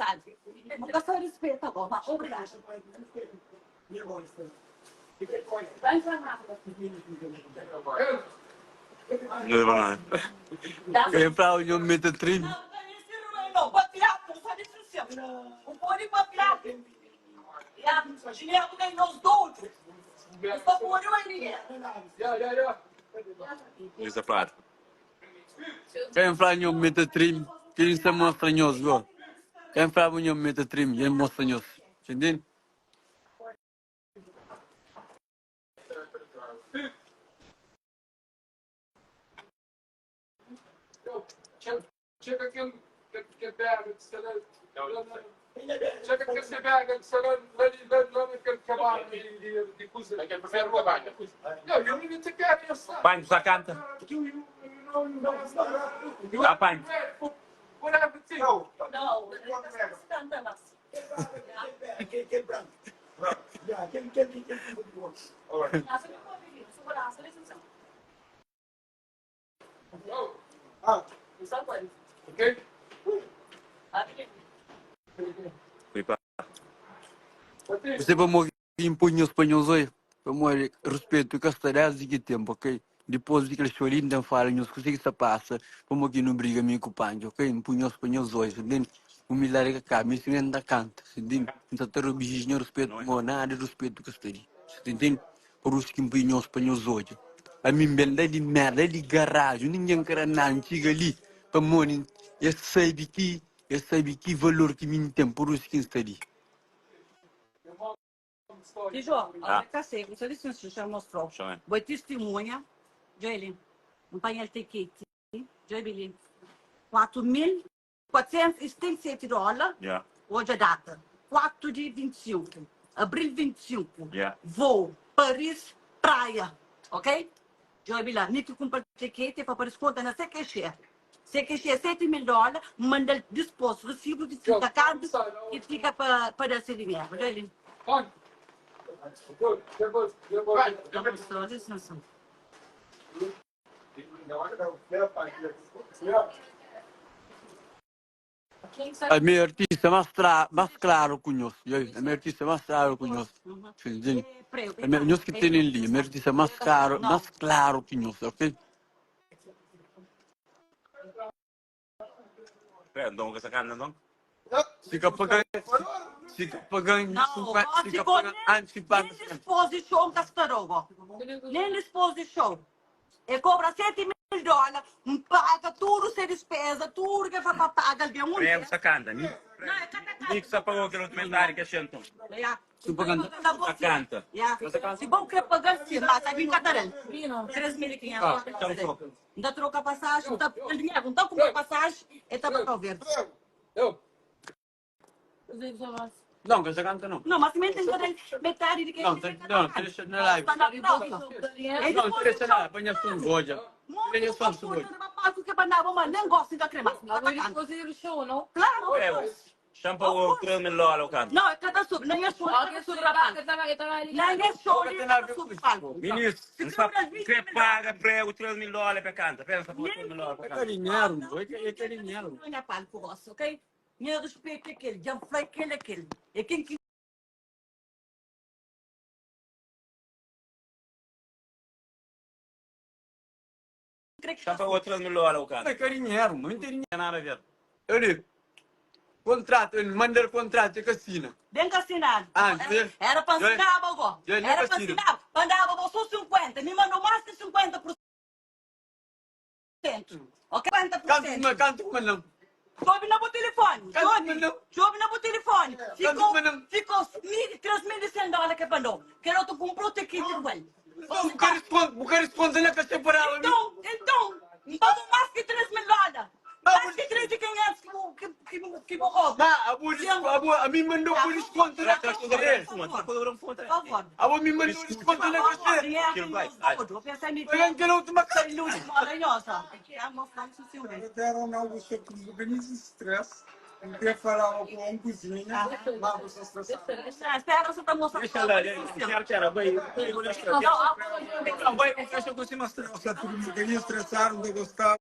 vontade. Nunca só respeito agora. Obrigada. Vai encerrar. Quem para o nome da tribo? Não, patriarca, só disso. O pôr patriarca. Dinheiro nem nos doutros. Só pôr o dinheiro. Isso é claro. Quem para o nome da tribo? Quem se mostra nhoso? Quem para o nome da tribo? Quem mostra nhoso? Entendeu? Chega aquele que pega, chega aquele que pega, lá naquele cavalo de coisa. Aquele primeiro trabalho. Não, eu não ia ter que pensar. Pai, você canta? Ah, pai. Não, canta mais. Aquele branco. Aquele Segurança, licença. Só coisa. Ok? Você vai morrer em punho espanhol, vai morrer respeito castelhanos e que tempo, ok? Depois de que eles choram, não falam, não sei que se passa, como aqui não briga me com o panjo, ok? Em punho espanhol, entendeu? O milagre que acaba, isso não dá canto, entendeu? Então, ter o bichinho respeito, não nada de respeito castelhano, entendeu? Por isso que em punho espanhol, hoje. A mim, bem, de merda, de garagem, ninguém quer nada, antiga ali, para morrer, eu sei que valor que me tem, por isso que está ali. João, cacei, você licença, já mostrou. Boa testemunha, Joelin, um painel tiquete, Joelin, $4.477, hoje a data, 4 de 25, abril 25, voo, Paris, praia, ok? Joelin, nem que compra tiquete para Paris, conta na CQX. CQX é $7.000, manda disposto, recibo de 50 cartas e fica para esse dinheiro, Joelin. A minha artista mais claro conheço. A minha artista mais claro conheço. A minha artista que tem ali, a minha artista mais claro conheço, ok? Não, essa cara não. Fica pagando. Fica pagando. Fica pagando antes de pagar. Nem disposição da staroba. Nem disposição. E cobra $7.000, paga tudo sem despesa, tudo que vai para pagar de um. É essa canta, né? Nick só pagou aquele documentário que a gente tem. Se pagando a canta. Se bom que pagar sim, mas a minha catarina. 3.500. Ainda troca passagem, não tem dinheiro, não está com passagem, e está para ver. Não, que essa canta não. Não, mas também tem metade de quem não, deixa na live. Não, deixa na live, apanha som hoje. Apanha som hoje. Nem gosto da crema. Claro. Shampoo $3.000 o canto. Não, é cada sub, não é show, é sub rapaz. Não é show, é cada sub pago. Ministro, você paga prego $3.000 para cantar. Pensa por $3.000 para cantar. É carinheiro. Não é pago por você, ok? Minha respeito é aquele, já foi aquele. É quem que Shampoo $3.000 o canto. É carinheiro, não tem nada a ver. Eu digo. Contrato, ele manda o contrato que assina. Bem que assinado. Era para assinar, Bogó. Era para assinar. Mandava você 50, me mandou mais que 50%. Ok? 50%. Canto como não. Sobe no telefone. Sobe no telefone. Ficou $3.100 que mandou. Que eu comprou o ticket igual. Bucar responde na caixa para Então, pagou mais que $3.000. Mais que 3.500 que morreu. A mim mandou por desconto na caixa dele. Por favor. A mim mandou desconto na caixa dele. Eu pensei em Eu quero última caixa. maravilhosa. Deram algo sobre organismo estresse. Não quer falar com cozinha. Lá você estressado. Espera, você está mostrando. Deixa lá, vai. Você tudo me queria estressar, não gostar.